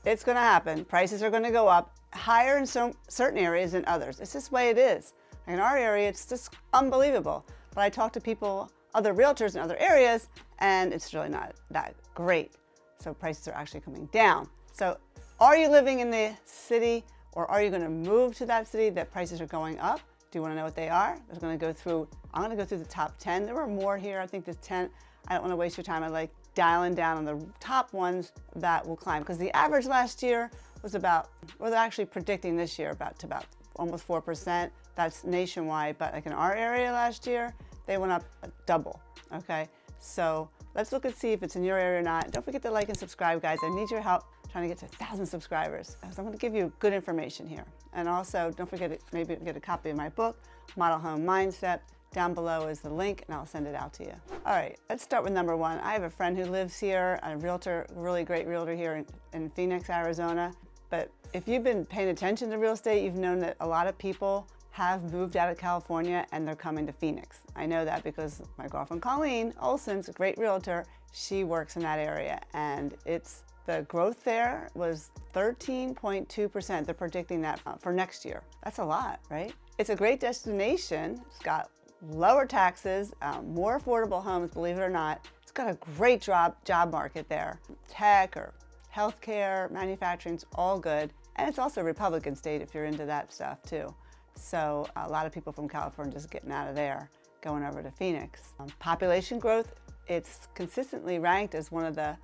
It's going to happen. Prices are going to go up higher in certain areas than others. It's just the way it is. In our area, it's just unbelievable. But I talk to people, other realtors in other areas, and it's really not that great. So prices are actually coming down. So are you living in the city, or are you going to move to that city that prices are going up? Do you want to know what they are? I'm going to go through the top 10. There were more here. I think there's 10. I don't want to waste your time. I like dialing down on the top ones that will climb, because the average last year was about, well, they're actually predicting this year about almost 4%. That's nationwide, but like in our area last year, they went up double, okay? So let's look and see if it's in your area or not. Don't forget to like and subscribe, guys. I need your help trying to get to 1,000 subscribers. So I'm gonna give you good information here. And also, don't forget to maybe get a copy of my book, Model Home Mindset. Down below is the link, and I'll send it out to you. All right, let's start with number one. I have a friend who lives here, a realtor, really great realtor here in Phoenix, Arizona. But if you've been paying attention to real estate, you've known that a lot of people have moved out of California and they're coming to Phoenix. I know that because my girlfriend Colleen Olson's a great realtor. She works in that area, and the growth there was 13.2%. They're predicting that for next year. That's a lot, right? It's a great destination. It's got lower taxes, more affordable homes, believe it or not. It's got a great job market there. Tech or healthcare, manufacturing's all good. And it's also a Republican state if you're into that stuff too. So a lot of people from California just getting out of there, going over to Phoenix. Population growth, it's consistently ranked as one of the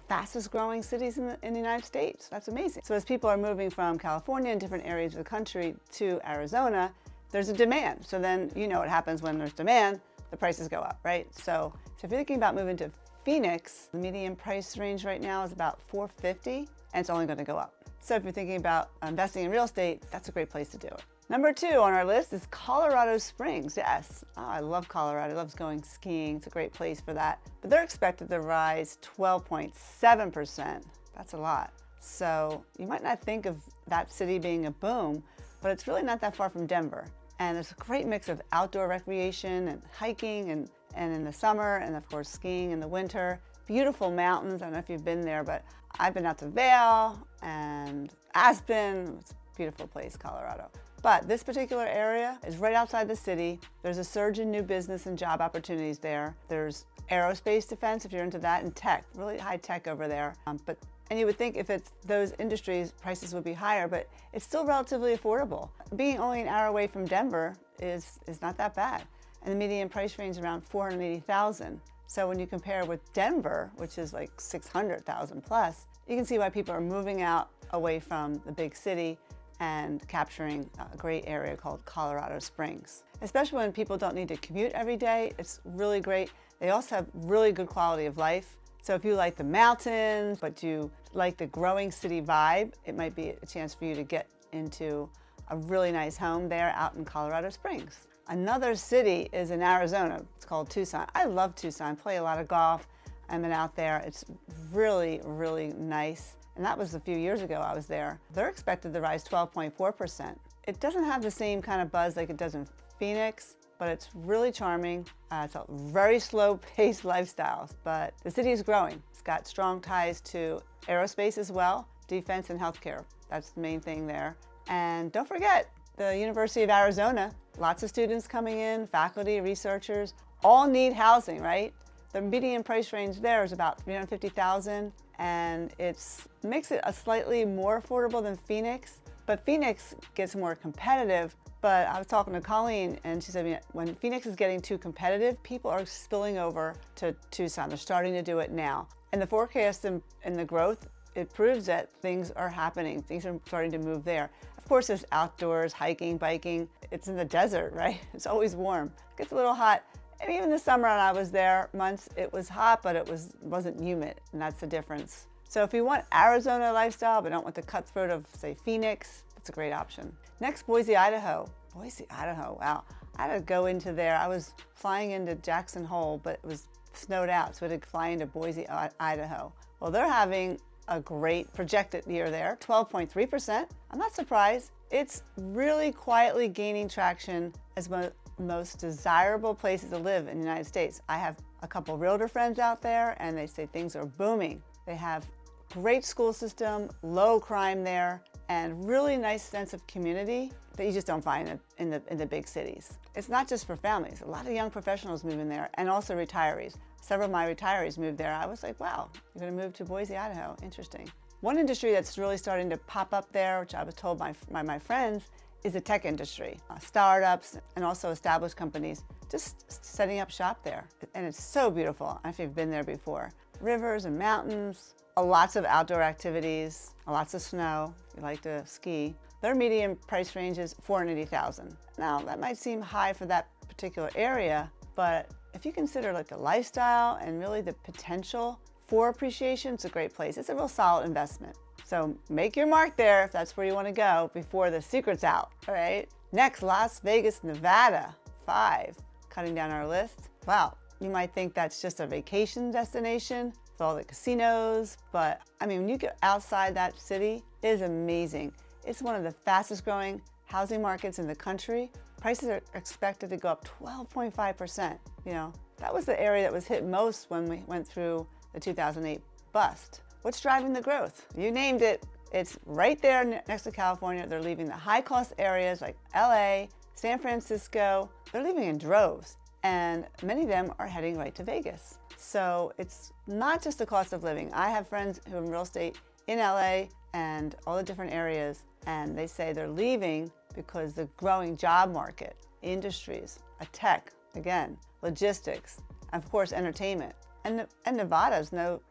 fastest growing cities in the United States. That's amazing. So as people are moving from California and different areas of the country to Arizona, there's a demand. So then you know what happens when there's demand, the prices go up, right? So if you're thinking about moving to Phoenix, the median price range right now is about $450, and it's only going to go up. So if you're thinking about investing in real estate, that's a great place to do it. Number two on our list is Colorado Springs. Yes, I love Colorado. I love going skiing. It's a great place for that. But they're expected to rise 12.7%. That's a lot. So you might not think of that city being a boom, but it's really not that far from Denver. And there's a great mix of outdoor recreation and hiking and in the summer, and of course skiing in the winter. Beautiful mountains. I don't know if you've been there, but I've been out to Vail and Aspen. It's a beautiful place, Colorado. But this particular area is right outside the city. There's a surge in new business and job opportunities there. There's aerospace defense, if you're into that, and tech, really high tech over there. And you would think if it's those industries, prices would be higher, but it's still relatively affordable. Being only an hour away from Denver is not that bad. And the median price range is around $480,000. So when you compare with Denver, which is like $600,000 plus, you can see why people are moving out away from the big city and capturing a great area called Colorado Springs. Especially when people don't need to commute every day, it's really great. They also have really good quality of life. So if you like the mountains, but you like the growing city vibe, it might be a chance for you to get into a really nice home there out in Colorado Springs. Another city is in Arizona. It's called Tucson. I love Tucson, play a lot of golf. I've been out there. It's really, really nice. And that was a few years ago I was there. They're expected to rise 12.4%. It doesn't have the same kind of buzz like it does in Phoenix, but it's really charming. It's a very slow-paced lifestyle, but the city is growing. It's got strong ties to aerospace as well, defense and healthcare. That's the main thing there. And don't forget, the University of Arizona, lots of students coming in, faculty, researchers, all need housing, right? The median price range there is about $350,000, and it makes it a slightly more affordable than Phoenix, but Phoenix gets more competitive. But I was talking to Colleen, and she said when Phoenix is getting too competitive, people are spilling over to Tucson. They're starting to do it now. And the forecast and the growth, it proves that things are happening. Things are starting to move there. Of course, there's outdoors, hiking, biking. It's in the desert, right? It's always warm. It gets a little hot. And even the summer when I was there months, it was hot, but it wasn't humid, and that's the difference. So if you want Arizona lifestyle, but don't want the cutthroat of, say, Phoenix, that's a great option. Next, Boise, Idaho. Boise, Idaho, wow. I had to go into there. I was flying into Jackson Hole, but it was snowed out, so we had to fly into Boise, Idaho. Well, they're having a great projected year there, 12.3%. I'm not surprised. It's really quietly gaining traction as one of the most desirable places to live in the United States. I have a couple realtor friends out there, and they say things are booming. They have Great school system, low crime there, and really nice sense of community that you just don't find in the big cities. It's not just for families. A lot of young professionals move in there, and also retirees. Several of my retirees moved there. I was like, wow, you're going to move to Boise, Idaho. Interesting. One industry that's really starting to pop up there, which I was told by my friends, is the tech industry. Startups and also established companies just setting up shop there. And it's so beautiful. I don't know if you've been there before. Rivers and mountains, lots of outdoor activities, lots of snow, if you like to ski. Their median price range is $480,000. Now, that might seem high for that particular area, but if you consider like the lifestyle and really the potential for appreciation, it's a great place. It's a real solid investment. So make your mark there if that's where you want to go before the secret's out, all right? Next, Las Vegas, Nevada, 5, cutting down our list. Wow, you might think that's just a vacation destination with all the casinos, but I mean, when you get outside that city, it is amazing. It's one of the fastest growing housing markets in the country. Prices are expected to go up 12.5%. You know, that was the area that was hit most when we went through the 2008 bust. What's driving the growth? You named it. It's right there next to California. They're leaving the high-cost areas like LA, San Francisco. They're leaving in droves, and many of them are heading right to Vegas. So it's not just the cost of living. I have friends who are in real estate in LA and all the different areas, and they say they're leaving because the growing job market, industries, tech, again, logistics, and of course, entertainment. And Nevada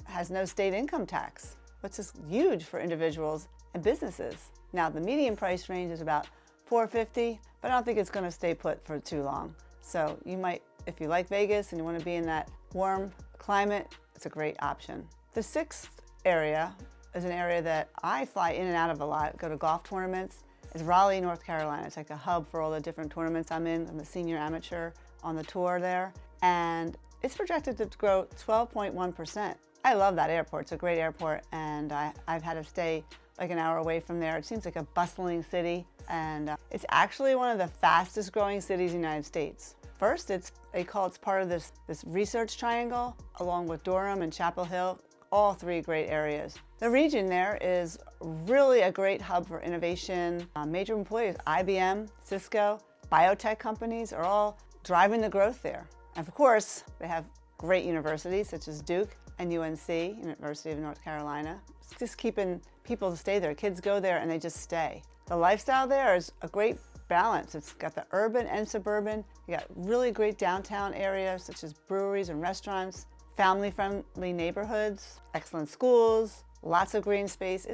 has no state income tax, which is huge for individuals and businesses. Now, the median price range is about $450, but I don't think it's going to stay put for too long. So you might, if you like Vegas and you want to be in that warm climate, it's a great option. The 6th area is an area that I fly in and out of a lot, go to golf tournaments. It's Raleigh, North Carolina. It's like a hub for all the different tournaments I'm in. I'm a senior amateur on the tour there. And it's projected to grow 12.1%. I love that airport. It's a great airport, and I've had to stay like an hour away from there. It seems like a bustling city, and it's actually one of the fastest growing cities in the United States. First, they call it's part of this research triangle, along with Durham and Chapel Hill, all 3 great areas. The region there is really a great hub for innovation. Major employers, IBM, Cisco, biotech companies are all driving the growth there. And of course, they have great universities such as Duke and UNC, University of North Carolina. It's just keeping people to stay there. Kids go there and they just stay. The lifestyle there is a great balance. It's got the urban and suburban. You got really great downtown areas such as breweries and restaurants, family-friendly neighborhoods, excellent schools, lots of green space.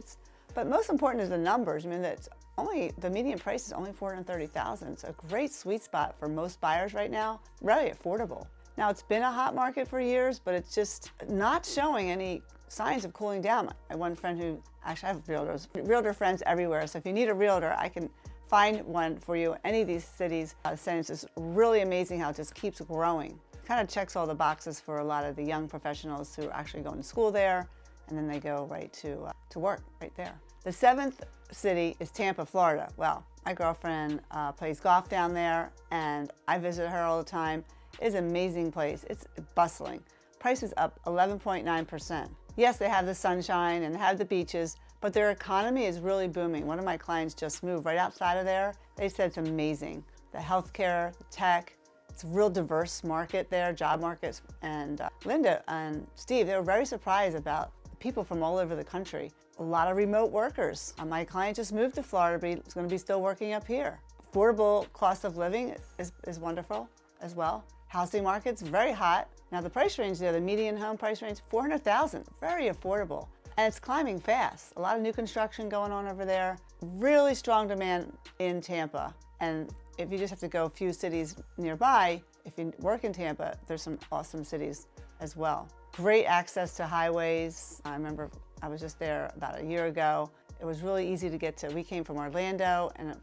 But most important is the numbers. I mean, the median price is only $430,000. It's a great sweet spot for most buyers right now, really affordable. Now, it's been a hot market for years, but it's just not showing any signs of cooling down. I have one friend who, actually I have realtor friends everywhere, so if you need a realtor, I can find one for you. Any of these cities, saying it's just really amazing how it just keeps growing. Kind of checks all the boxes for a lot of the young professionals who are actually going to school there, and then they go right to work right there. The 7th city is Tampa, Florida. Well, my girlfriend plays golf down there, and I visit her all the time. It's an amazing place. It's bustling. Price is up 11.9%. Yes, they have the sunshine and have the beaches, but their economy is really booming. One of my clients just moved right outside of there. They said it's amazing. The healthcare, the tech, it's a real diverse market there, job markets. And Linda and Steve, they were very surprised about people from all over the country. A lot of remote workers. My client just moved to Florida, but he's going to be still working up here. Affordable cost of living is wonderful as well. Housing market's very hot. Now the price range there, the median home price range, $400,000, very affordable. And it's climbing fast. A lot of new construction going on over there. Really strong demand in Tampa. And if you just have to go a few cities nearby, if you work in Tampa, there's some awesome cities as well. Great access to highways. I remember I was just there about a year ago. It was really easy to get to. We came from Orlando and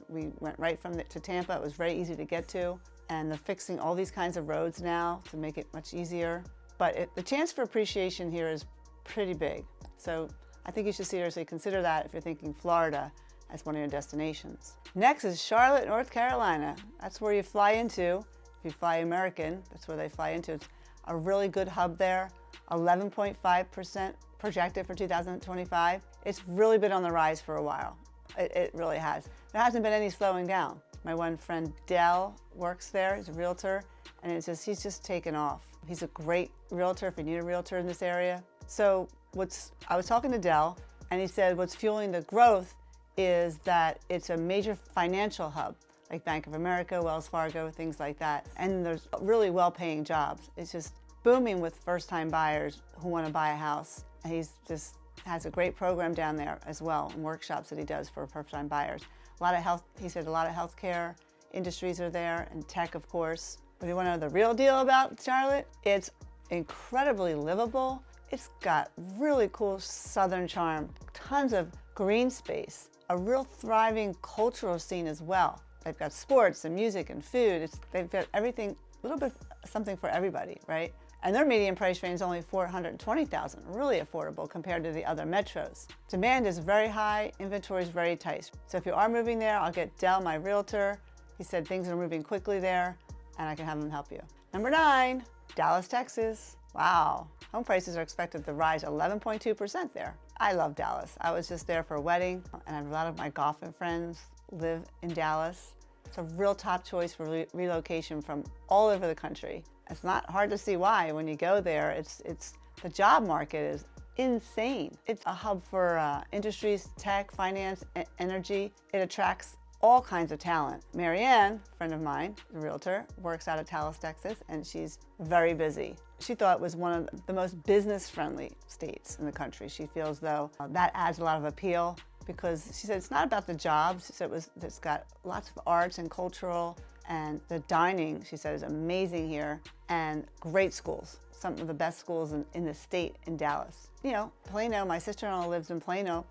we went right to Tampa. It was very easy to get to. And they're fixing all these kinds of roads now to make it much easier. But the chance for appreciation here is pretty big. So I think you should seriously consider that if you're thinking Florida as one of your destinations. Next is Charlotte, North Carolina. That's where you fly into. If you fly American, that's where they fly into. It's a really good hub there. 11.5% projected for 2025. It's really been on the rise for a while. It really has. There hasn't been any slowing down. My one friend Dell works there, he's a realtor, and he's just taken off. He's a great realtor if you need a realtor in this area. So I was talking to Dell, and he said what's fueling the growth is that it's a major financial hub, like Bank of America, Wells Fargo, things like that. And there's really well-paying jobs. It's just booming with first-time buyers who want to buy a house. And he's just has a great program down there as well, and workshops that he does for first-time buyers. He said a lot of healthcare industries are there, and tech, of course. But you want to know the real deal about Charlotte? It's incredibly livable. It's got really cool southern charm, tons of green space, a real thriving cultural scene as well. They've got sports and music and food. They've got everything, a little bit something for everybody, right? And their median price range is only $420,000, really affordable compared to the other metros. Demand is very high, inventory is very tight. So if you are moving there, I'll get Dell, my realtor. He said things are moving quickly there, and I can have him help you. Number 9, Dallas, Texas. Wow, home prices are expected to rise 11.2% there. I love Dallas. I was just there for a wedding, and a lot of my golfing friends live in Dallas. It's a real top choice for relocation from all over the country. It's not hard to see why when you go there. The job market is insane. It's a hub for industries, tech, finance, energy. It attracts all kinds of talent. Marianne, a friend of mine, a realtor, works out of Dallas, Texas, and she's very busy. She thought it was one of the most business-friendly states in the country. She feels, though, that adds a lot of appeal because she said it's not about the jobs. She said it's got lots of arts and cultural, and the dining, she said, is amazing here, and great schools. Some of the best schools in the state in Dallas. You know, Plano, my sister-in-law lives in Plano,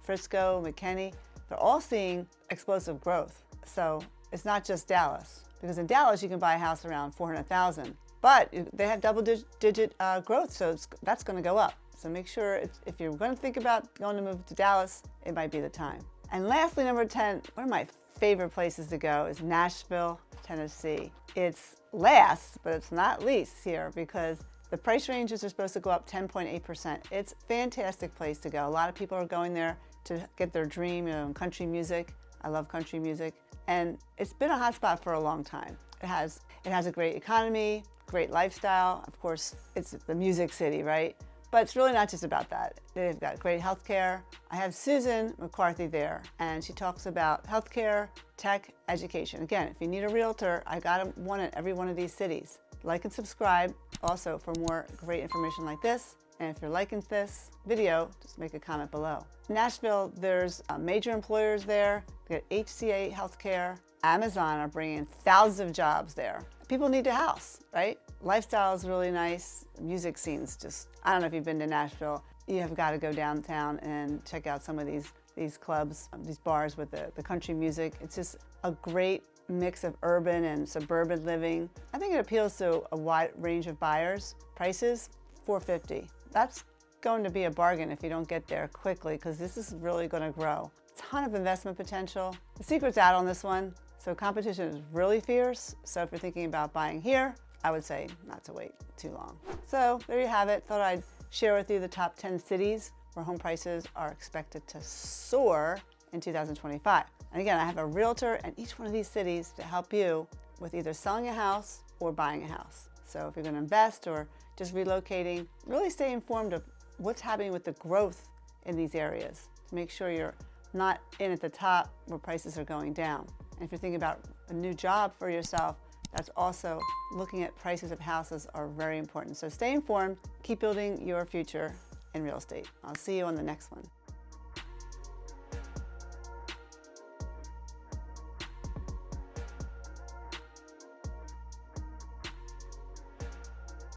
Frisco, McKinney. They're all seeing explosive growth. So it's not just Dallas, because in Dallas you can buy a house around $400,000, but they have double-digit growth, so that's going to go up. So make sure if you're going to think about going to move to Dallas, it might be the time. And lastly, number 10, one of my favorite places to go is Nashville, Tennessee. It's last, but it's not least here because the price ranges are supposed to go up 10.8%. It's a fantastic place to go. A lot of people are going there to get their dream, country music. I love country music. And it's been a hotspot for a long time. It has a great economy, great lifestyle. Of course, it's the music city, right? But it's really not just about that. They've got great healthcare. I have Susan McCarthy there, and she talks about healthcare, tech, education. Again, if you need a realtor, I got one at every one of these cities. Like and subscribe also for more great information like this. And if you're liking this video, just make a comment below. Nashville, there's major employers there. They got HCA Healthcare. Amazon are bringing thousands of jobs there. People need a house, right? Lifestyle is really nice. The music scene's just, I don't know if you've been to Nashville. You have got to go downtown and check out some of these clubs, these bars with the country music. It's just a great mix of urban and suburban living. I think it appeals to a wide range of buyers. Prices, $450. That's going to be a bargain if you don't get there quickly because this is really going to grow. Ton of investment potential. The secret's out on this one. So competition is really fierce. So if you're thinking about buying here, I would say not to wait too long. So there you have it. Thought I'd share with you the top 10 cities where home prices are expected to soar in 2025. And again, I have a realtor in each one of these cities to help you with either selling a house or buying a house. So if you're going to invest or just relocating, really stay informed of what's happening with the growth in these areas to make sure you're not in at the top where prices are going down. And if you're thinking about a new job for yourself, that's also looking at prices of houses are very important. So stay informed, keep building your future in real estate. I'll see you on the next one.